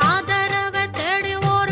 ஆதரவை தேடி ஒரு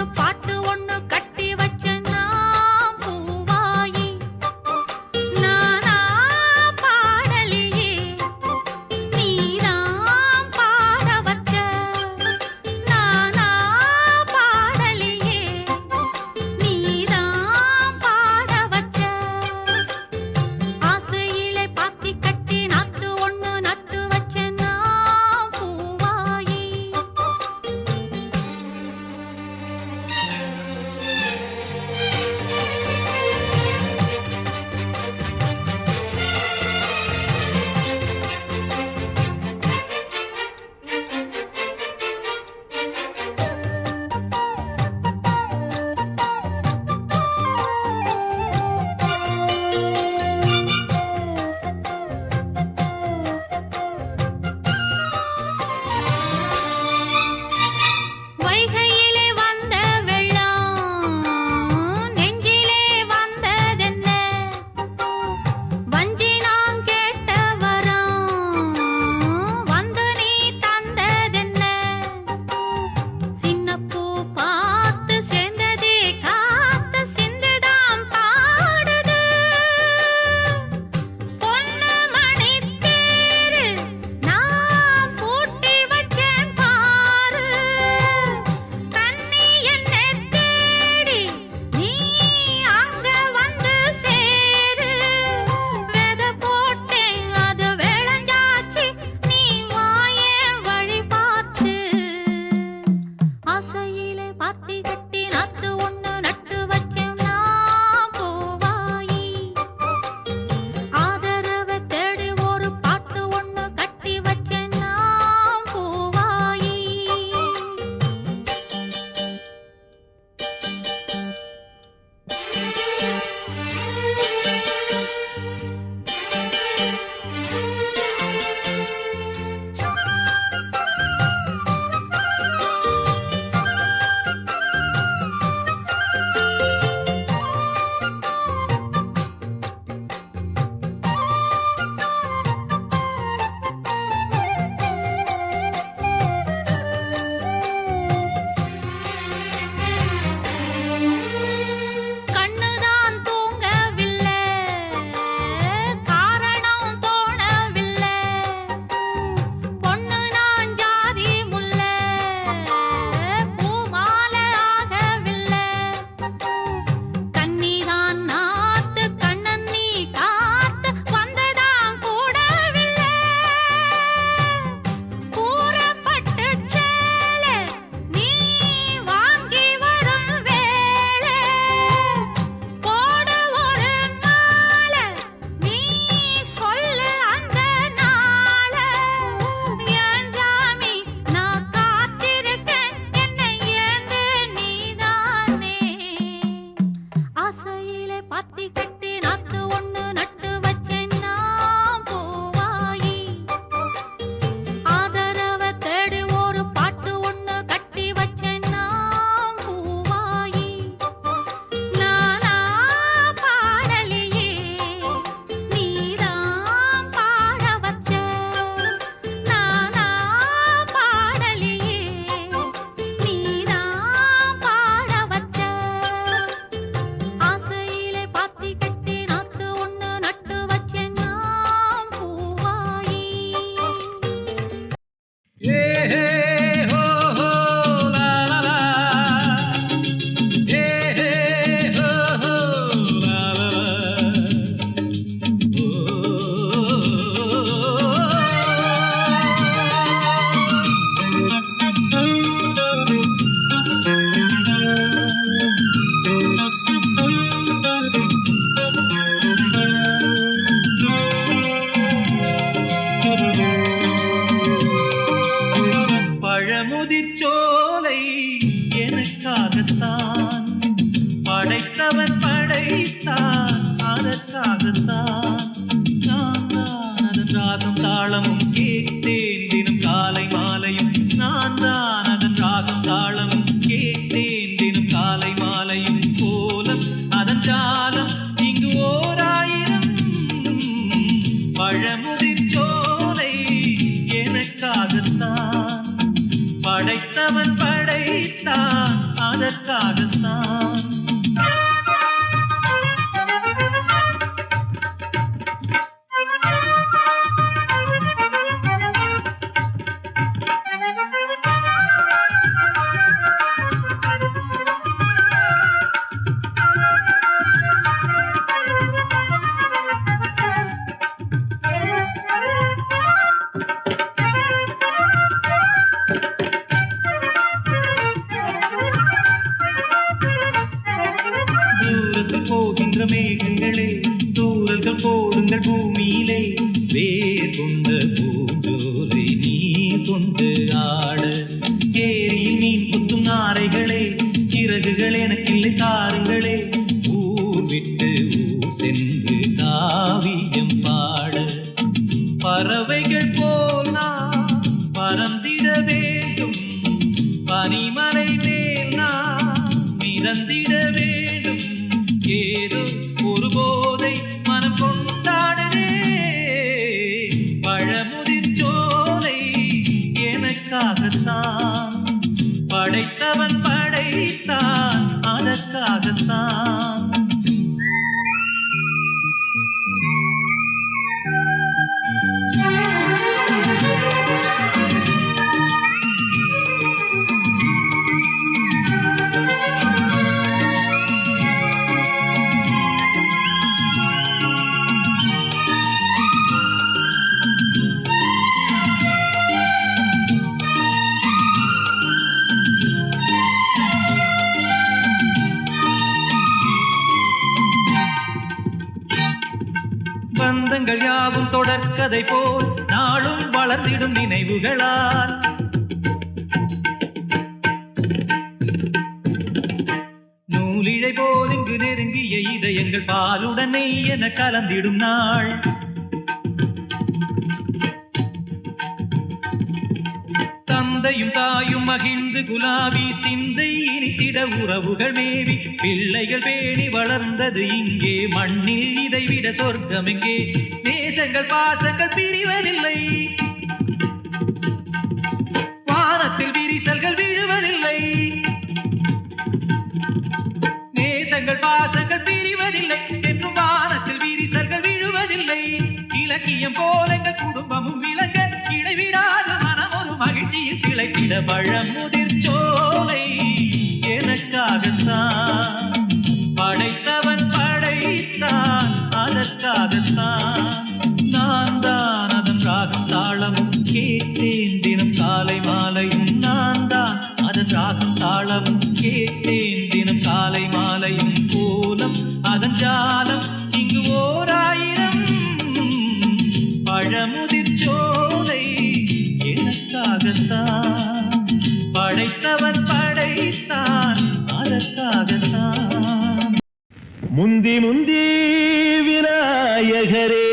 சொந்தங்கள் யாவும் தொடர்கதை போல் நாளும் வளர்ந்திடும் நினைவுகளால் நூலிழை போல் இங்கு நெருங்கிய இதயங்கள் பாலுடனே என கலந்திடும் நாள் தந்தையும் தாயும் மகிழ்ந்து குலாவி சிந்தை இனித்திட உறவுகள் மேவி பிள்ளைகள் பேணி வளர்ந்தது இங்கே மண்ணில் இதைவிட சொர்க்கம் எங்கே நேசங்கள் பாசங்கள் பிரிவதில்லை வானத்தில் விரிசல்கள் விழுவதில்லை நேசங்கள் பாசங்கள் பிரிவதில்லை என்றும் வானத்தில் விரிசல்கள் விழுவதில்லை இலக்கியம் போல எங்கள் குடும்பமும் விளங்க இடைவிடாத மனம் ஒரு மகிழ்ச்சியில் திளைத்திட பழமுதிர் சோலை எனக்காகத்தான் படைத்தவன் படைத்தான் அதற்காகத்தான் நான் தான் அதன் ராகம் தாளமும் கேட்டேன் தினம் காலை மாலையும் நான் தான் அதன் ராகம் தாளமும் கேட்டேன் தினம் காலை மாலையும் கோலம் அதன் ஜாலம் இங்கு ஓர் ஆயிரம் பழமுதிர் சோலை எனக்காகத்தான் படைத்தவன் படைத்தான் அதற்காகத்தான் முந்தி முந்தி விநாயகரே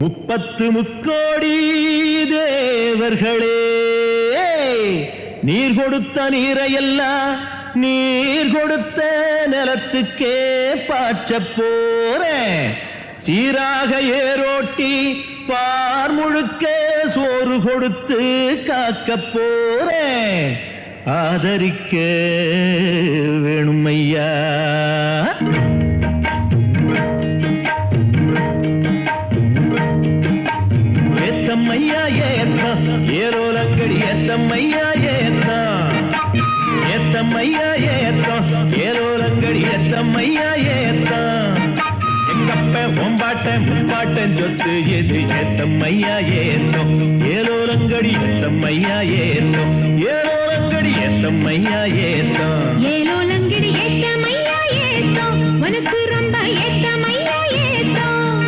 30 முக்கோடி தேவர்களே நீர் கொடுத்த நீரையெல்லாம் நீர் கொடுத்த நிலத்துக்கே பாய்ச்ச போறேன் சீராக ஏரோட்டி பார் முழுக்க சோறு கொடுத்து காக்க போறேன் ஆதரிக்க வேணுமையா ஏத்தம்மையா ஏத்தம் ஏரோலங்கடி ஏத்தம்மையா ஏத்தம் ஏத்தம்மையா ஏத்தம் ஏரோலங்கடி ஏத்தம்மையா ஏத்தம் எங்கப்ப ஒம்பாட்ட முப்பாட்டன் சொத்து எது ஏத்தம்மையா ஏத்தம் ஏலோலங்கடி ஏத்தம்மையா ஏத்தம் ஏலோலங்கடி ஏத்தம்மையா ஏத்தம் ஏலோலங்கடி ஏத்தம்மையா ஏத்தம் உனக்கு ரொம்ப ஏத்தம்மையா ஏத்தம்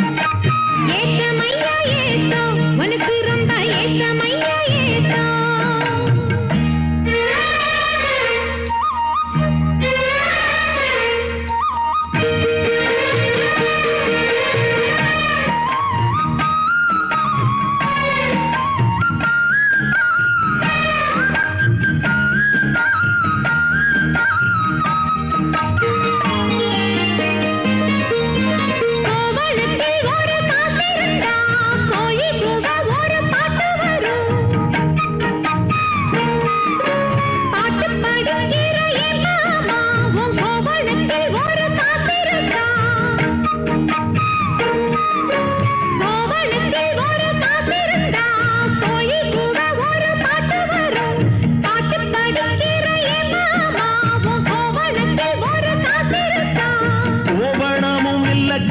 ஏத்தம்மையா ஏத்தம் உனக்கு ரொம்ப ஏத்தம்மையா ஏத்தம்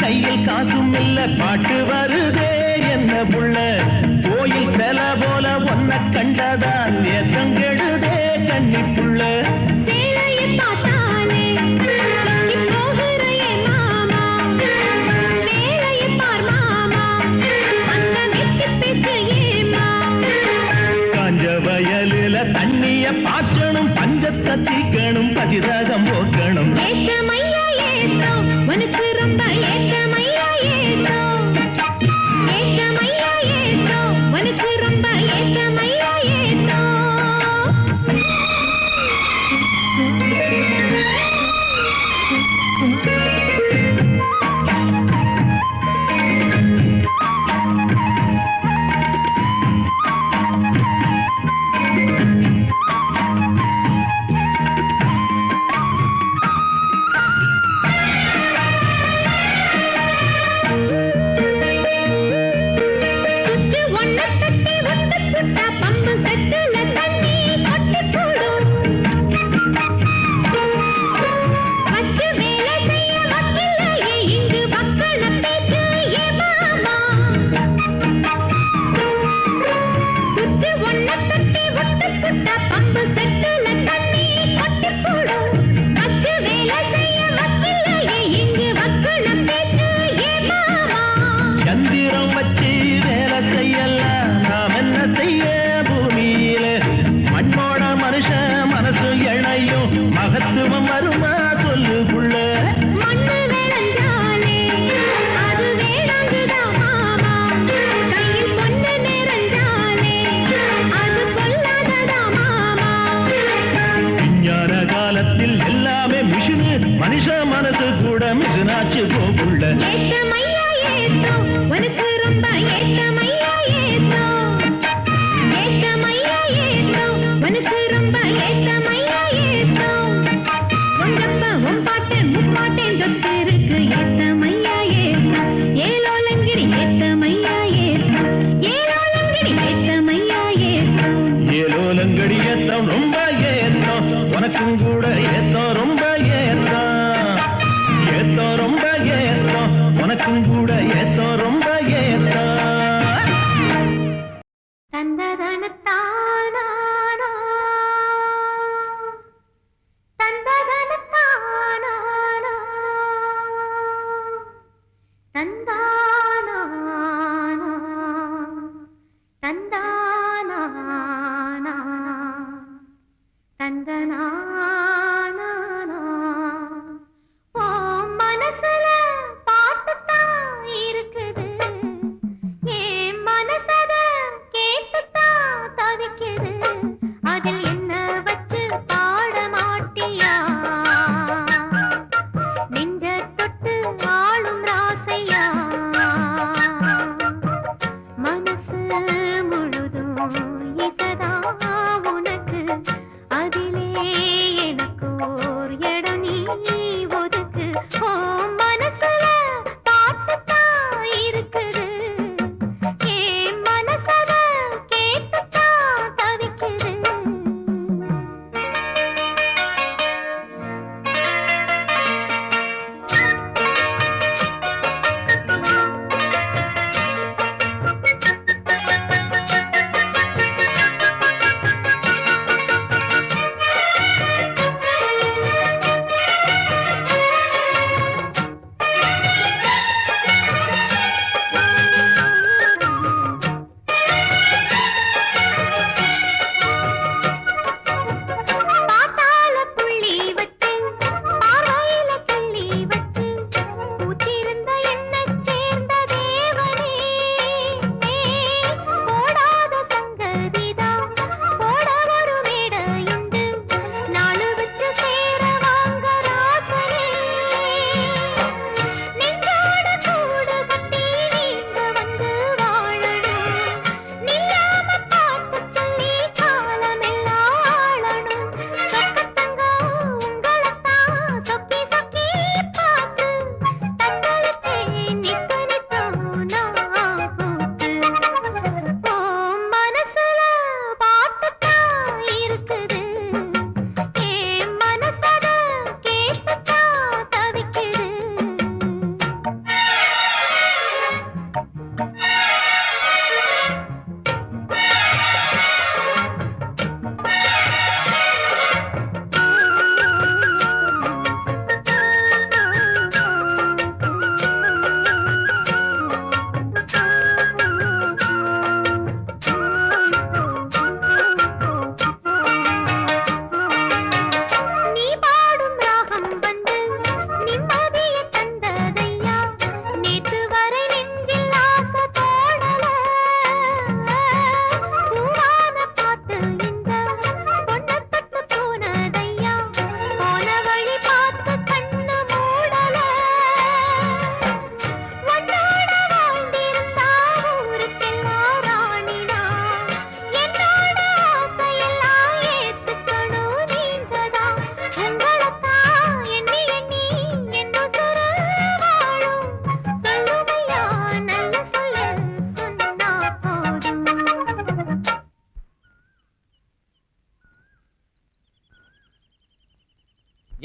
கையில் காசும் இல்ல பாட்டு வருதே என்ன புள்ள கோயில் செல போல ஒன்ன கண்டதான் ஏத்தங்கெடுதே கண்ணி புள்ள காஞ்ச வயலுல தண்ணிய பாய்ச்சணும் பஞ்சத்தை தீக்கணும் பதிரகம் போக்கணும் உனக்கு ரொம்ப ஏத்தமையா ஏத்தம் ஏத்தமையா ஏத்தம் உனக்கு ரொம்ப ஏத்தமையா ஏத்தம் பக்குவம் வருமா சொல்லு புள்ள மண்ணு விளைஞ்சாலே அது வேளாங்குதான் மாமா. கையில் பொண்ணு நிறைஞ்சாலே அது பொல்லாததா மாமா. விஞ்ஞான காலத்தில் எல்லாமே மிஷினு மனுஷ மனசு கூட மிஷினாச்சு போக்குள்ள ஏத்தமையா ஏத்தோ உனக்கு ரொம்ப ஏத்தமையா ஏத்தோ. ஏத்தமையா ஏத்தோ உனக்கு ரொம்ப ஏத்தமையா ஏத்தோ. உங்கப்ப உன் பாட்டு முப்பாட்டேன் சொத்து இருக்கு ஏத்தமையா ஏத்தோ. ஏலோலங்கிரி ஏத்தமையா ஏத்தோ. ஏலோலங்கிரி ஏத்தமையா ஏத்தோ. ஏலோலங்கடி ஏத்தம் ரொம்ப ஏத்தம் உனக்கும் கூட ஏத்தம் ரொம்ப ஏத்தம் ஏத்தம் ரொம்ப ஏத்தம் உனக்கும் கூட ஏத்தம் ரொம்ப ஏத்தம் தந்ததனத்தானா தந்ததனத்தானா தந்தானா தந்தானா தந்தனா ஓ மனசுல பாட்டுத்தான் இருக்குது ஏன் மனசத கேட்டுத்தான் தவிக்குது அதில் என்ன வச்சு பாட மாட்டியா நெஞ்ச தொட்டு ஆளும் ராசையா மனசு முழுதும் இசதா உனக்கு அதிலே எனக்கு ஓர் இடம் நீ ஒதுக்கு ஓ மனசுல பாட்டுத்தான் இருக்குது ஏன் மனசத கேட்டுத்தான் தவிக்குது பாத்தால புள்ளி வச்சு பார்வையில கிள்ளி வச்சு பூச்சிருந்த என்னைச் சேர்ந்த தேவனே போடாத சங்கதிதான் போட ஒரு மேடையுண்டு நாலு வச்சு சேர வாங்க ராசனே நெஞ்சோட கூடு கட்டி நீங்க வந்து வாழணும் நில்லாம பாட்டு சொல்லி காலமெல்லாம் ஆளணும் சொக்கத்தங்க உங்களைத்தான் சொக்கி சொக்கி பார்த்து தத்தளிச்சேன் நித்து நித்தோ நான் கூத்து ஓ மனசுல பாட்டுத்தான் இருக்குது ஏன் மனசத கேட்டுத்தான் தவிக்குது நீ பாடும் ராகம் வந்து நிம்மதிய தந்ததையா நேத்து வரை நெஞ்சில் ஆசை தோடல பூவான பாட்டு இந்த பொண்ணு தொட்டு போனதையா போன வழி பார்த்து கண்ணு மூடல உன்னோட வாழ்ந்திருந்தா ஊருக்கெல்லாம் ராணினா என்னோட ஆசையெல்லாம் ஏத்துக்கணும் நீங்கதான் உங்களைத்தான் எண்ணி எண்ணி என்ன சுர வாழும் சொல்லுமையா நல்ல சொல்ல சொன்னா போதும்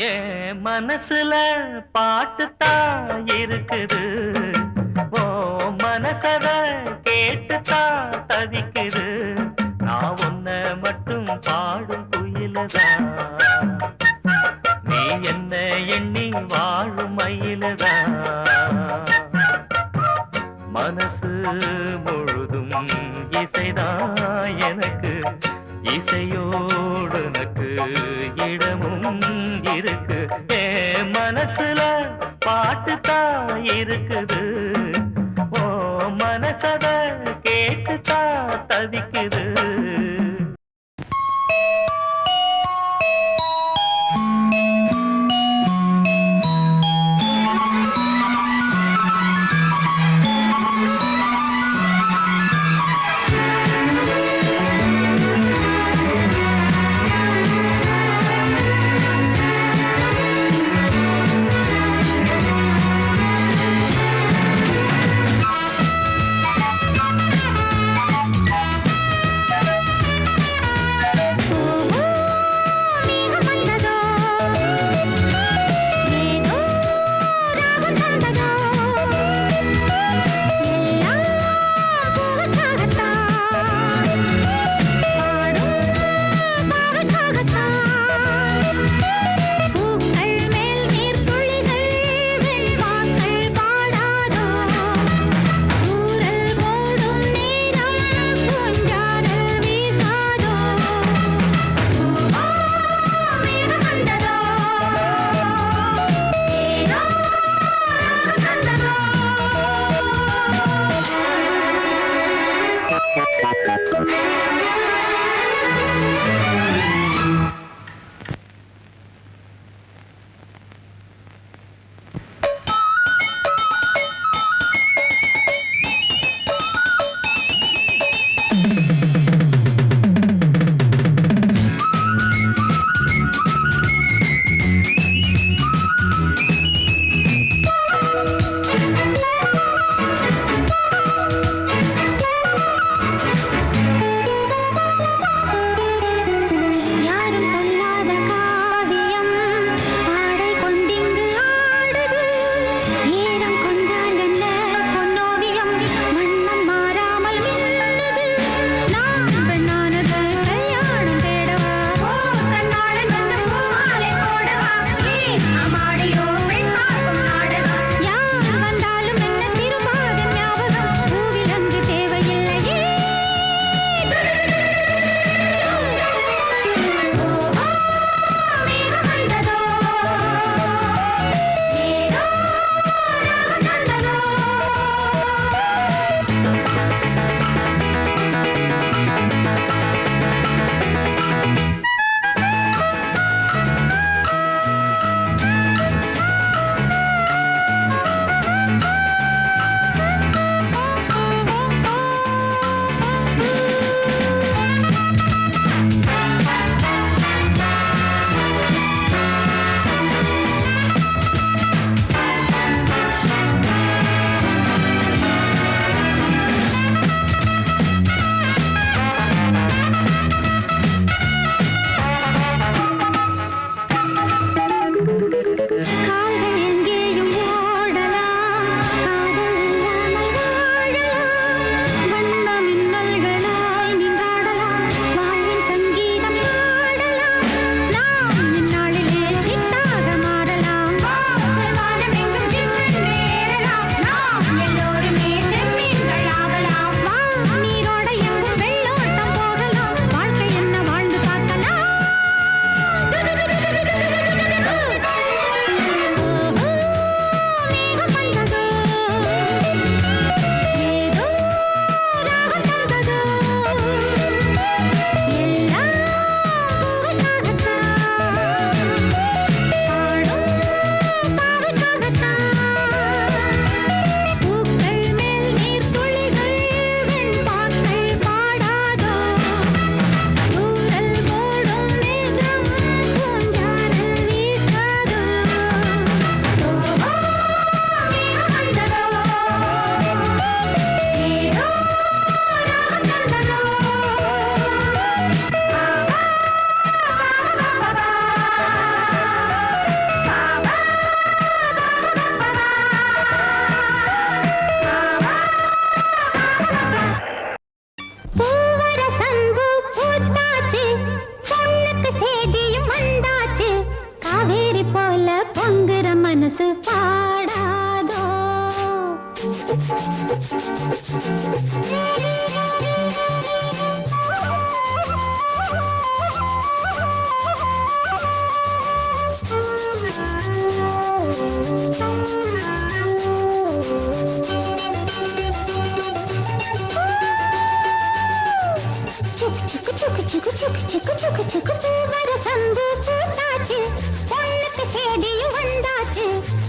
ஏன் மனசுல பாட்டுத்தான் இருக்குது ஓ மனசத கேட்டுத்தான் தவிக்குது நான் உன்ன மட்டும் பாடும் குயிலதான் நீ என்ன எண்ணி வாழும் மயிலதான் மனசு முழுதும் இசைதான் எனக்கு இசையோடு எனக்கு இடமும் இரு மனசு பாடாதோ பூவரசம்பு பூத்தாச்சு பொண்ணுக்கு சேதியும் வந்தாச்சு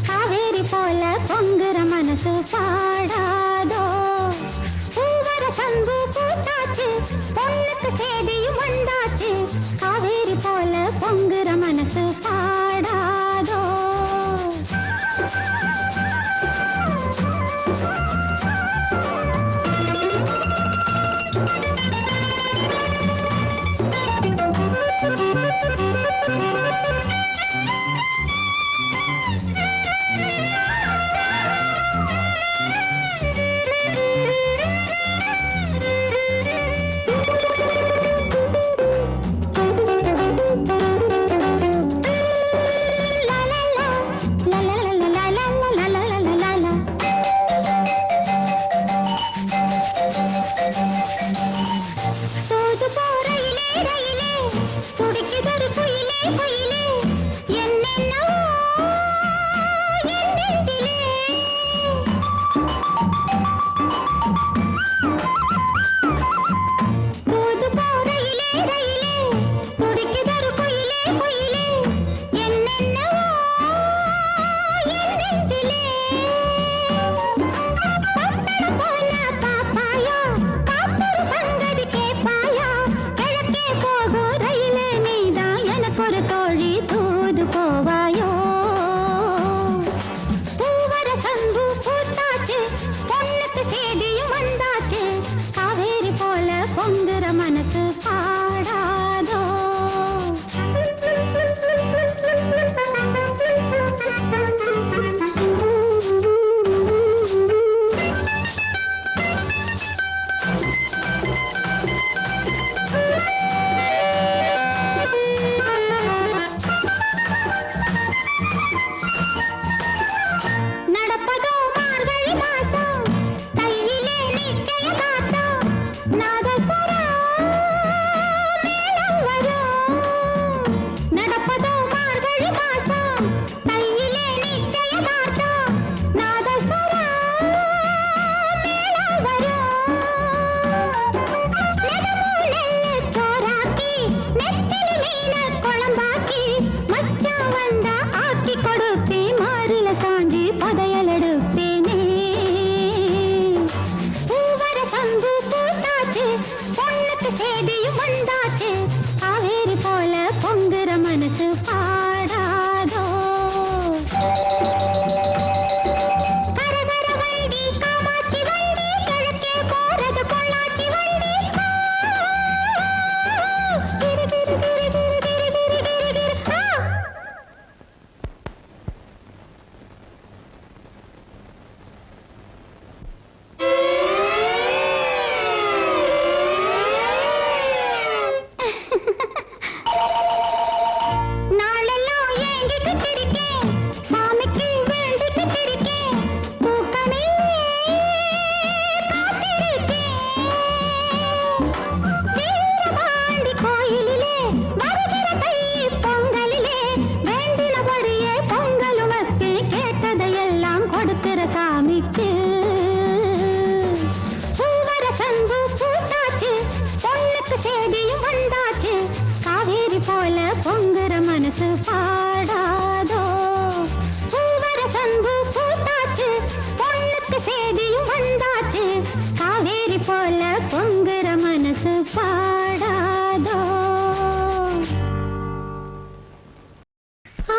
காவேரி போல பொங்குற மனசு பாடாதோ பூவரசம்பு பூத்தாச்சு பொண்ணுக்கு சேதியும் வந்தாச்சு காவேரி போல பொங்குற மனசு பாடாதோ மனசு பாடாதோ நடப்பதோ மார்கழி மாசம் கையிலே நிச்சய காத்தம் நாதஸ்வரம் மேளம் வரும் நடப்பதோ மார்கழி மாசம் கையிலே நிச்சய காத்தம் நாதஸ்வரம் மேளம் வரும் நெடுமூலை சோறாக்கி நெத்திலி மீன குழம்பாக்கி மச்சான் வந்தா ஆக்கி கொடுப்பே மாறில சாஞ்சி பதையல் எடுப்பேனே பூவரசம்பு பூத்தாச்சு பொண்ணுக்கு சேதியும் வந்தாச்சு காவேரி போல பொங்குற மனசு பாடாதோ கரகர வண்டி காமாட்சி வண்டி கிழக்கே போறது பொள்ளாச்சி வண்டி கிரு கிரு கிரு கிரு கிரு கிரு கிரு கிரு நாளெல்லாம் ஏங்கிக்கிட்டு இருக்கேன் சாமிக்கு வேண்டிக்கிட்டு இருக்கேன் தூக்கமே காத்திருக்கேன் வீரபாண்டி கோயிலிலே வருகிற தை பொங்கலிலே வேண்டினபடியே பொங்கலும் வைப்பேன் கேட்டதையெல்லாம் கொடுக்கிற சாமிக்கு பூவரசம்பு பூத்தாச்சு பொண்ணுக்கு சேதியும் வந்தாச்சு காவேரி போல பொங்குற மனசு பாடாதோ பூவரசம்பு பூத்தாச்சு பொண்ணுக்கு சேதியும் வந்தாச்சு காவேரி போல பொங்குற மனசு பாடாதோ ஆ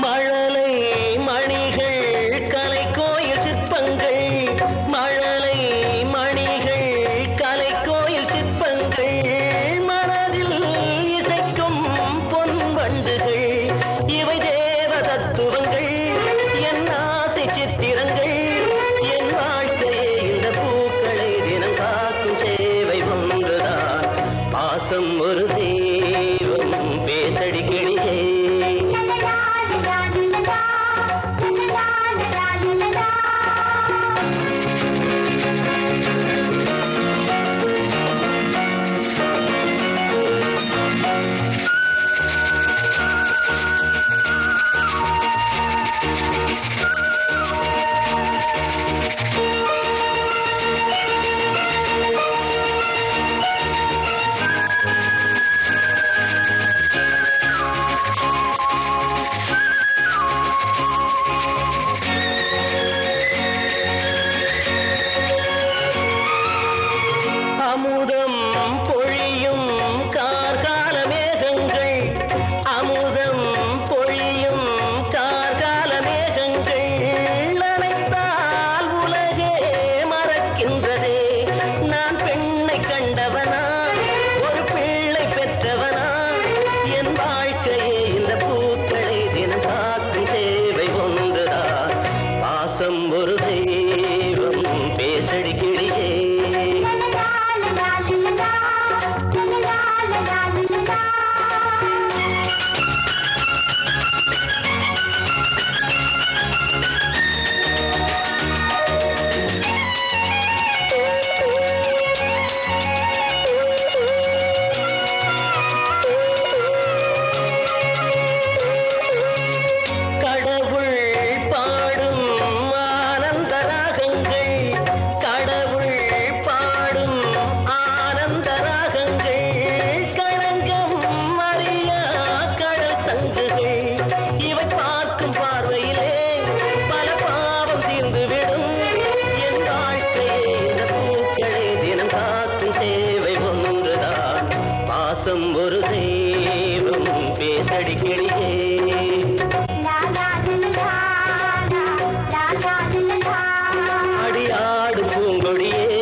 மழலை மணிகள் கலைக்கோயில் சிற்பங்கள் மழலை மணிகள் கலைக்கோயில் சிற்பங்கள் மனதில் இசைக்கும் பொன் வண்டுகள் இவை தேவ தத்துவங்கள் என் ஆசை சித்திரங்கள் என் வாழ்க்கையே இந்த பூக்களை தினம் காக்கும் சேவை ஒன்றுதான் பாசம் ஒரு தெய்வம் பேசடி கிளியே அமுதம் பொழியும் கார்கால மேகங்கள் அமுதம் பொழியும் கார்கால மேகங்கள் நினைத்தால் உலகே மறக்கின்றதே நான் பெண்ணை கண்டவனா ஒரு பிள்ளை பெற்றவனா என் வாழ்க்கையே இந்த பூக்களை தினம் காக்கும் சேவை ஒன்றுதான் பாசம் ஒரு தெய்வம் பேசடி கிளியே கடவுள் பாடும் ஆனந்த ராகங்கள் கடவுள் பாடும் ஆனந்த ராகங்கள் களங்கம் அறியா கடல் சங்குகள் இவை பார்க்கும் பார்வையிலே பல பாவம் தீர்ந்துவிடும் என் வாழ்க்கையே இந்த பூக்களை தினம் காக்கும் சேவை ஒன்றுதான் பாசம் ஒரு தெய்வம் பேசடி கிளியே அடியாடு பூங்கொடியே